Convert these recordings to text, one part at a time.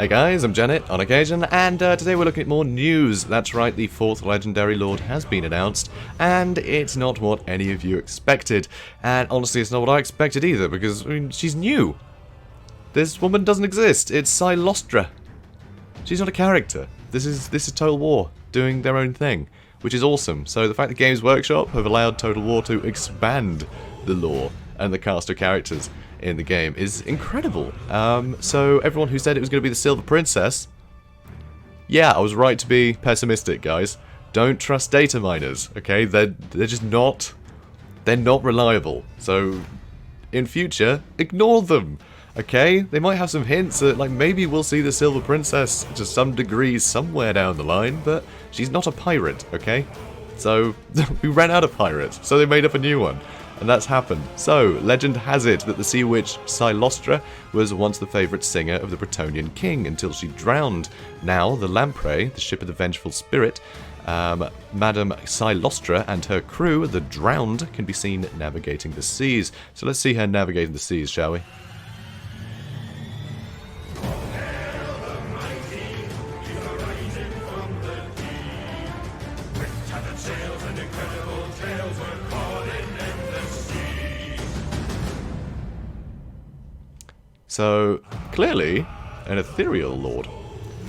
Hey guys, I'm Janet on occasion, and today we're looking at more news. That's right, the 4th Legendary Lord has been announced, and it's not what any of you expected. And honestly, it's not what I expected either, because, I mean, she's new. This woman doesn't exist. It's Cylostra. She's not a character. This is Total War doing their own thing, which is awesome. So the fact that Games Workshop have allowed Total War to expand the lore and the cast of characters in the game is incredible. So everyone who said it was going to be the Silver Princess, yeah, I was right to be pessimistic, guys. Don't trust data miners, okay? They're just not, they're not reliable. So in future, ignore them, okay? They might have some hints that, like, maybe we'll see the Silver Princess to some degree somewhere down the line, but she's not a pirate, okay? So we ran out of pirates, so they made up a new one. And that's happened. So, legend has it that the sea witch Cylostra was once the favourite singer of the Bretonnian king until she drowned. Now, the lamprey, the ship of the vengeful spirit, Madame Cylostra and her crew, the drowned, can be seen navigating the seas. So let's see her navigating the seas, shall we? So, clearly, an ethereal lord,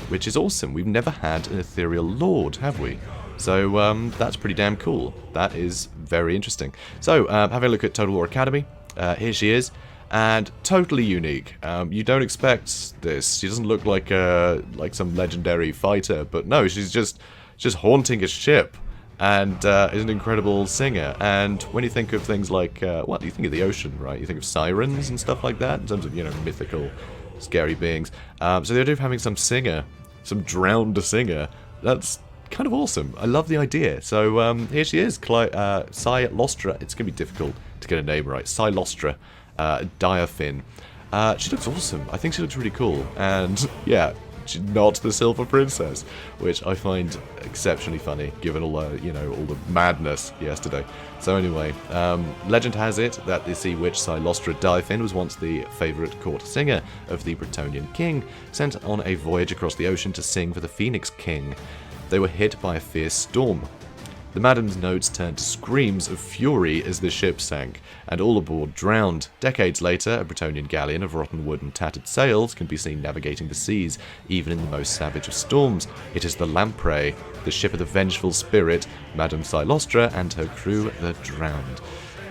which is awesome. We've never had an ethereal lord, have we? So, that's pretty damn cool. That is very interesting. So, having a look at Total War Academy, here she is, and totally unique. You don't expect this. She doesn't look like some legendary fighter, but no, she's just haunting a ship. And is an incredible singer. And when you think of things like, well, you think of the ocean, right? You think of sirens and stuff like that, in terms of, you know, mythical, scary beings. So the idea of having some singer, some drowned singer, that's kind of awesome. I love the idea. So here she is, Cylostra. It's going to be difficult to get a name right. Cylostra Direfin. She looks awesome. I think she looks really cool. And, yeah, she's not the Silver Princess, which I find exceptionally funny, given all the, you know, all the madness yesterday. So anyway, legend has it that the sea witch Cylostra Direfin was once the favourite court singer of the Bretonnian king, sent on a voyage across the ocean to sing for the Phoenix King. They were hit by a fierce storm. The madam's notes turned to screams of fury as the ship sank, and all aboard drowned. Decades later, a Bretonnian galleon of rotten wood and tattered sails can be seen navigating the seas, even in the most savage of storms. It is the lamprey, the ship of the vengeful spirit, Madame Cylostra, and her crew, the drowned.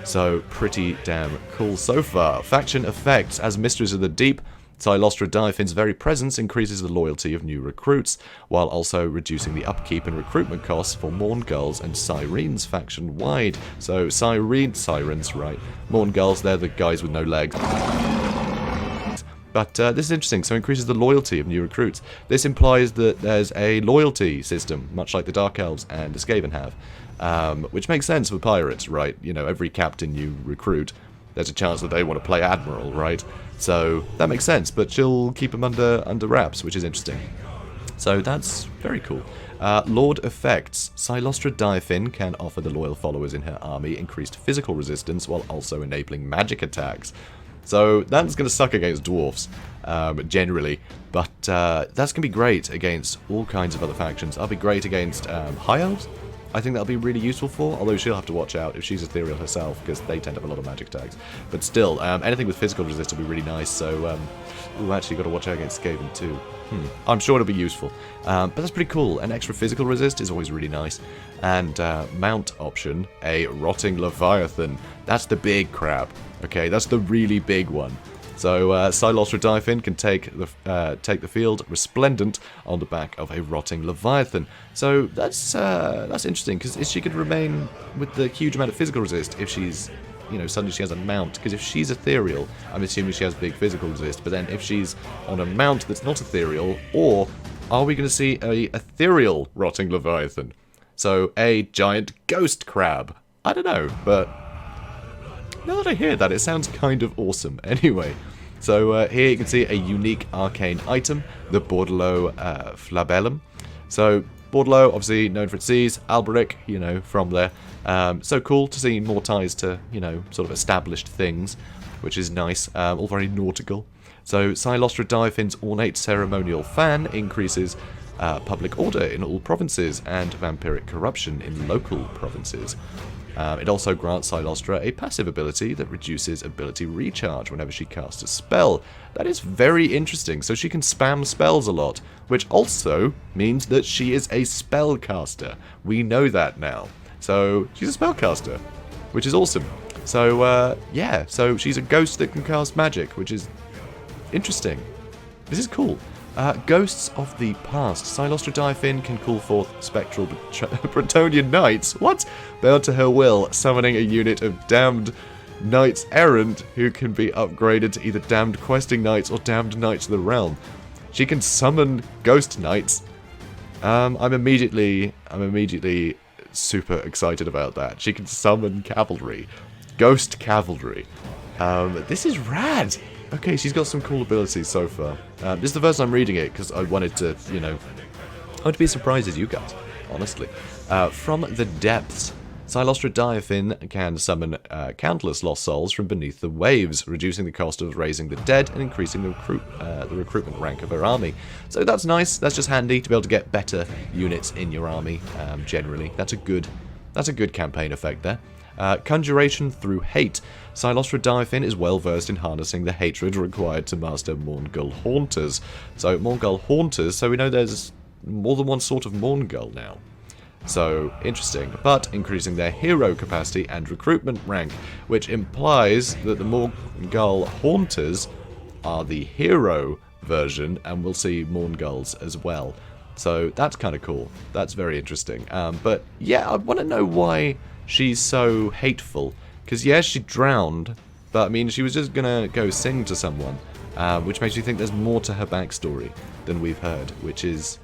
So, pretty damn cool so far. Faction effects. As Mistress of the Deep, Cylostra Direfin's very presence increases the loyalty of new recruits, while also reducing the upkeep and recruitment costs for Mourn Girls and Sirens faction-wide. So, Sirens, right. Mourn Girls, they're the guys with no legs. But this is interesting, so increases the loyalty of new recruits. This implies that there's a loyalty system, much like the Dark Elves and the Skaven have. Which makes sense for pirates, right? You know, every captain you recruit, there's a chance that they want to play Admiral, right? So that makes sense, but she'll keep them under wraps, which is interesting. So that's very cool. Lord effects. Cylostra Direfin can offer the loyal followers in her army increased physical resistance while also enabling magic attacks. So that's going to suck against dwarfs, generally, but that's going to be great against all kinds of other factions. That'll be great against High Elves. I think that'll be really useful for, although she'll have to watch out if she's ethereal herself, because they tend to have a lot of magic attacks. But still, anything with physical resist will be really nice, so, ooh, actually, got to watch out against Skaven too. I'm sure it'll be useful. But that's pretty cool. An extra physical resist is always really nice. And mount option, a rotting Leviathan. That's the big crab, okay? That's the really big one. So, Cylostra Direfin can take the field resplendent on the back of a rotting Leviathan. So, that's interesting, because she could remain with the huge amount of physical resist if she's, you know, suddenly she has a mount. Because if she's ethereal, I'm assuming she has big physical resist. But then if she's on a mount that's not ethereal, or are we going to see a ethereal rotting Leviathan? So, a giant ghost crab. I don't know, but now that I hear that, it sounds kind of awesome. Anyway, so here you can see a unique arcane item, the Bordelot Flabellum. So, Bordelot, obviously known for its seas, Alberic, you know, from there. So cool to see more ties to, you know, sort of established things, which is nice, all very nautical. So Cylostra Direfin's ornate ceremonial fan increases public order in all provinces and vampiric corruption in local provinces. It also grants Cylostra a passive ability that reduces ability recharge whenever she casts a spell. That is very interesting, so she can spam spells a lot, which also means that she is a spellcaster. We know that now. So she's a spellcaster, which is awesome. So yeah, so she's a ghost that can cast magic, which is interesting. This is cool. Ghosts of the past. Cylostra Direfin can call forth spectral Bretonnian knights. What? Bound to her will, summoning a unit of damned knights errant who can be upgraded to either damned questing knights or damned knights of the realm. She can summon ghost knights. I'm immediately super excited about that. She can summon cavalry, ghost cavalry. This is rad. Okay, she's got some cool abilities so far. This is the first time reading it because I wanted to, you know, I want to be as surprised as you guys, honestly. From the depths, Cylostra Direfin can summon countless lost souls from beneath the waves, reducing the cost of raising the dead and increasing the recruitment rank of her army. So that's nice. That's just handy to be able to get better units in your army. Generally, that's a good campaign effect there. Conjuration through hate. Cylostra Direfin is well versed in harnessing the hatred required to master Mourngul Haunters. So Mourngul Haunters, so we know there's more than one sort of Mourngul now. So, interesting, but increasing their hero capacity and recruitment rank, which implies that the Mourngul Haunters are the hero version, and we'll see Mournguls as well. So that's kind of cool. That's very interesting. But yeah, I want to know why she's so hateful. Because yeah, she drowned, but I mean, she was just gonna go sing to someone, which makes me think there's more to her backstory than we've heard, which is...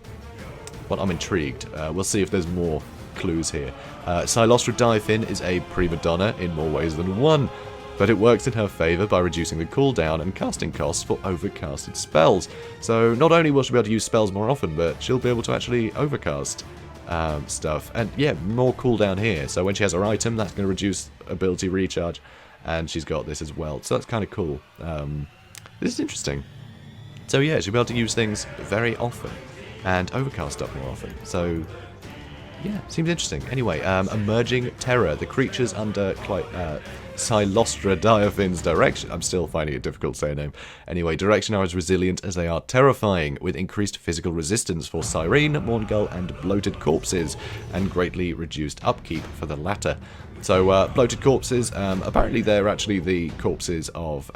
well, I'm intrigued. We'll see if there's more clues here. Cylostra Direfin is a prima donna in more ways than one, but it works in her favour by reducing the cooldown and casting costs for overcasted spells. So not only will she be able to use spells more often, but she'll be able to actually overcast stuff. And yeah, more cooldown here. So when she has her item, that's going to reduce ability recharge, and she's got this as well. So that's kind of cool. This is interesting. So yeah, she'll be able to use things very often and overcast stuff more often. So yeah, seems interesting. Anyway, Emerging Terror. The creatures under Cylostra Direfin's direction. I'm still finding it difficult to say a name. Anyway, direction are as resilient as they are terrifying, with increased physical resistance for Cyrene, Mourngul, and bloated corpses, and greatly reduced upkeep for the latter. So, bloated corpses, apparently they're actually the corpses of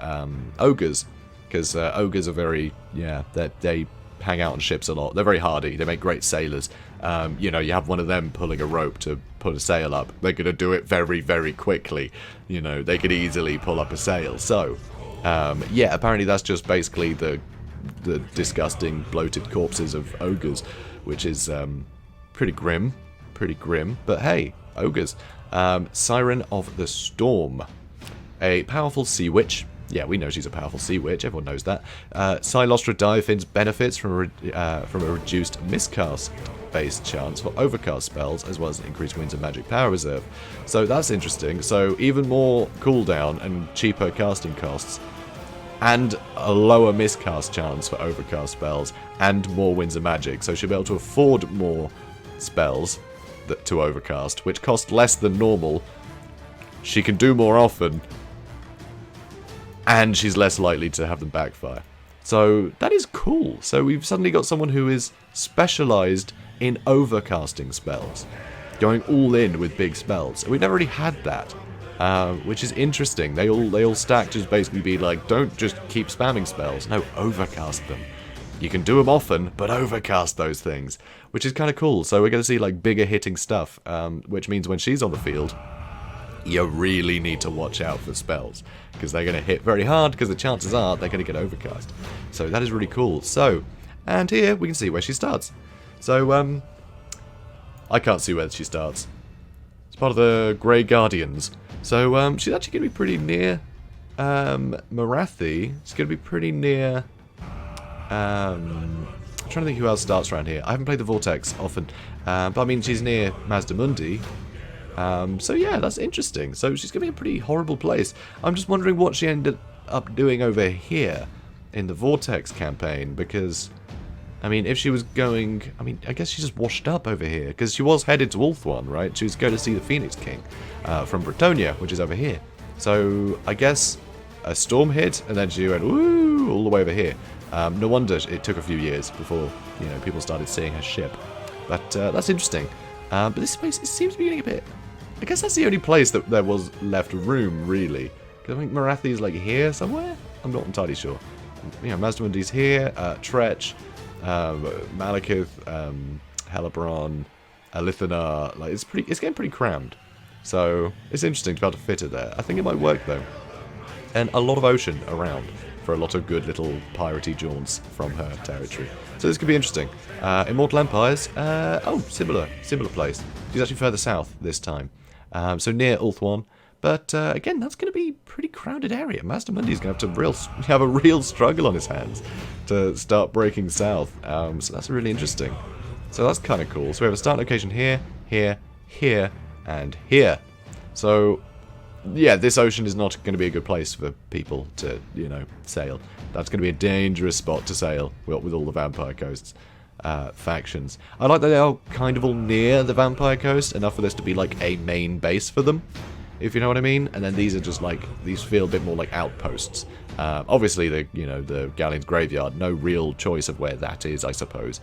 ogres, because ogres are very, yeah, they hang out on ships a lot. They're very hardy. They make great sailors. You know, you have one of them pulling a rope to put a sail up. They're going to do it very, very quickly. You know, they could easily pull up a sail. So, yeah, apparently that's just basically the disgusting, bloated corpses of ogres, which is pretty grim. Pretty grim. But hey, ogres. Siren of the Storm. A powerful sea witch. Yeah, we know she's a powerful sea witch. Everyone knows that. Cylostra Direfin's benefits from a reduced miscast-based chance for overcast spells, as well as increased winds of magic power reserve. So that's interesting. So even more cooldown and cheaper casting costs, and a lower miscast chance for overcast spells, and more winds of magic. So she'll be able to afford more spells to overcast, which cost less than normal. She can do more often, and she's less likely to have them backfire. So that is cool. So we've suddenly got someone who is specialised in overcasting spells, going all in with big spells. We've never really had that, which is interesting. They all stack to basically be like, don't just keep spamming spells. No, overcast them. You can do them often, but overcast those things, which is kind of cool. So we're going to see like bigger hitting stuff, which means when she's on the field, you really need to watch out for spells, because they're going to hit very hard, because the chances are they're going to get overcast. So that is really cool. So, and here we can see where she starts. So, I can't see where she starts. It's part of the Grey Guardians. So, she's actually going to be pretty near Morathi. She's going to be pretty near... I'm trying to think who else starts around here. I haven't played the Vortex often, but I mean, she's near Mazdamundi. So yeah, that's interesting. So she's going to be a pretty horrible place. I'm just wondering what she ended up doing over here. in the Vortex campaign, because, I mean, if she was going... I mean, I guess she just washed up over here, because she was headed to Ulthuan, right? She was going to see the Phoenix King from Bretonnian, which is over here. So, I guess a storm hit, and then she went, woo, all the way over here. No wonder it took a few years before, you know, people started seeing her ship. But that's interesting. But this place, it seems to be getting a bit... I guess that's the only place that there was left room, really. Because I think Marathi's like here somewhere? I'm not entirely sure. You know, Mazdamundi's here, Tretch, Malekith, Helibron, Alithanar. Like, it's getting pretty crammed. So, it's interesting to be able to fit it there. I think it might work, though. And a lot of ocean around for a lot of good little piratey jaunts from her territory. So this could be interesting. Immortal Empires, oh, similar place. She's actually further south this time. So near Ulthuan. But again, that's going to be a pretty crowded area. Mazdamundi's going to have a real struggle on his hands to start breaking south. So that's really interesting. So that's kind of cool. So we have a start location here, here, here, and here. So yeah, this ocean is not going to be a good place for people to, you know, sail. That's going to be a dangerous spot to sail with all the Vampire Coast's factions. I like that they are kind of all near the Vampire Coast, enough for this to be like a main base for them, if you know what I mean. And then these are just like, these feel a bit more like outposts. Obviously, the Galleon's Graveyard, no real choice of where that is, I suppose.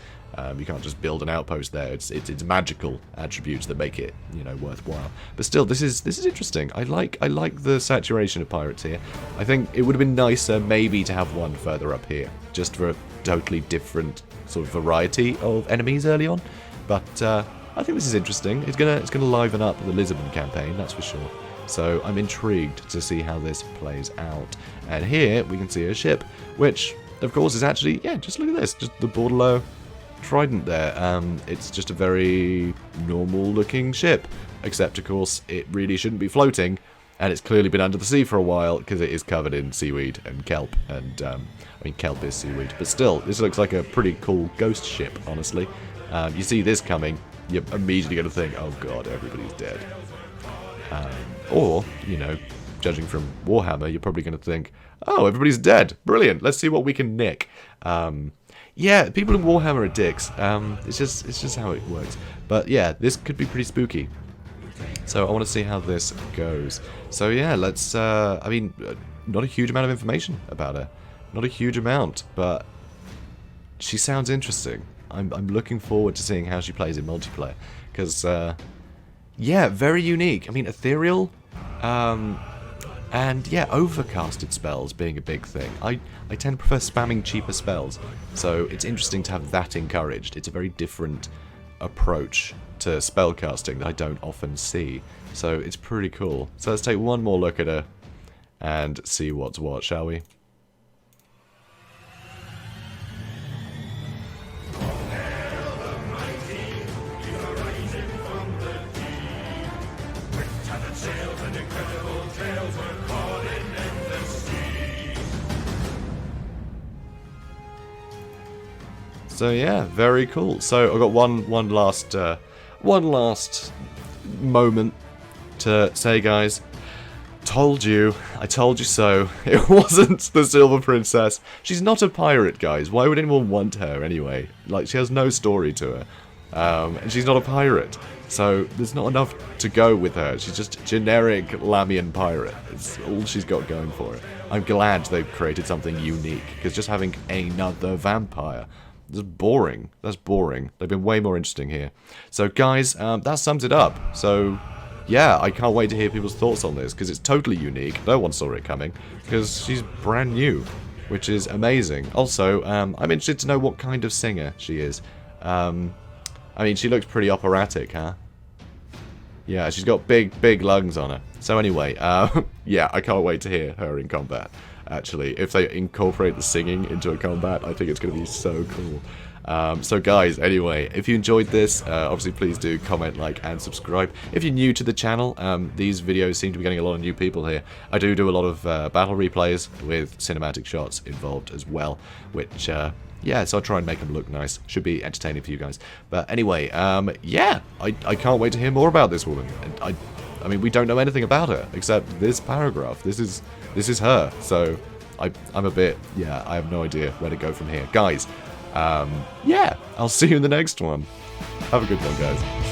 You can't just build an outpost there. It's magical attributes that make it, you know, worthwhile. But still, this is interesting. I like the saturation of pirates here. I think it would have been nicer maybe to have one further up here, just for a totally different sort of variety of enemies early on. But I think this is interesting. It's gonna liven up the Lisbon campaign, that's for sure. So I'm intrigued to see how this plays out. And here we can see a ship, which of course is actually, yeah, just look at this, just the Bordelot Trident there. It's just a very normal looking ship, except of course it really shouldn't be floating, and it's clearly been under the sea for a while because it is covered in seaweed and kelp, and I mean kelp is seaweed, but still, this looks like a pretty cool ghost ship, honestly. You see this coming, you're immediately going to think, oh god, everybody's dead. Or, you know, judging from Warhammer, you're probably going to think, oh, everybody's dead, brilliant, let's see what we can nick. Yeah, people in Warhammer are dicks. It's just how it works. But yeah, this could be pretty spooky. So I want to see how this goes. So yeah, let's. I mean, not a huge amount of information about her, not a huge amount, but she sounds interesting. I'm looking forward to seeing how she plays in multiplayer, because yeah, very unique. I mean, ethereal. And yeah, overcasted spells being a big thing. I tend to prefer spamming cheaper spells, so it's interesting to have that encouraged. It's a very different approach to spellcasting that I don't often see, so it's pretty cool. So let's take one more look at her and see what's what, shall we? So yeah, very cool. So I've got one last moment to say, guys. I told you so. It wasn't the Silver Princess. She's not a pirate, guys. Why would anyone want her anyway? Like, she has no story to her, and she's not a pirate. So there's not enough to go with her. She's just a generic Lamian pirate. It's all she's got going for her. I'm glad they've created something unique, because just having another vampire, that's boring. That's boring. They've been way more interesting here. So guys, that sums it up. So yeah, I can't wait to hear people's thoughts on this, because it's totally unique. No one saw it coming, because she's brand new, which is amazing. Also, I'm interested to know what kind of singer she is. I mean, she looks pretty operatic, huh? Yeah, she's got big lungs on her. So anyway, yeah, I can't wait to hear her in combat. Actually, if they incorporate the singing into a combat, I think it's going to be so cool. So guys, anyway, if you enjoyed this, obviously please do comment, like, and subscribe. If you're new to the channel, these videos seem to be getting a lot of new people here. I do a lot of battle replays with cinematic shots involved as well, which, yeah, so I'll try and make them look nice. Should be entertaining for you guys. But anyway, yeah, I can't wait to hear more about this woman. And I mean, we don't know anything about her except this paragraph. This is her. So I'm a bit, yeah, I have no idea where to go from here. Guys, yeah, I'll see you in the next one. Have a good one, guys.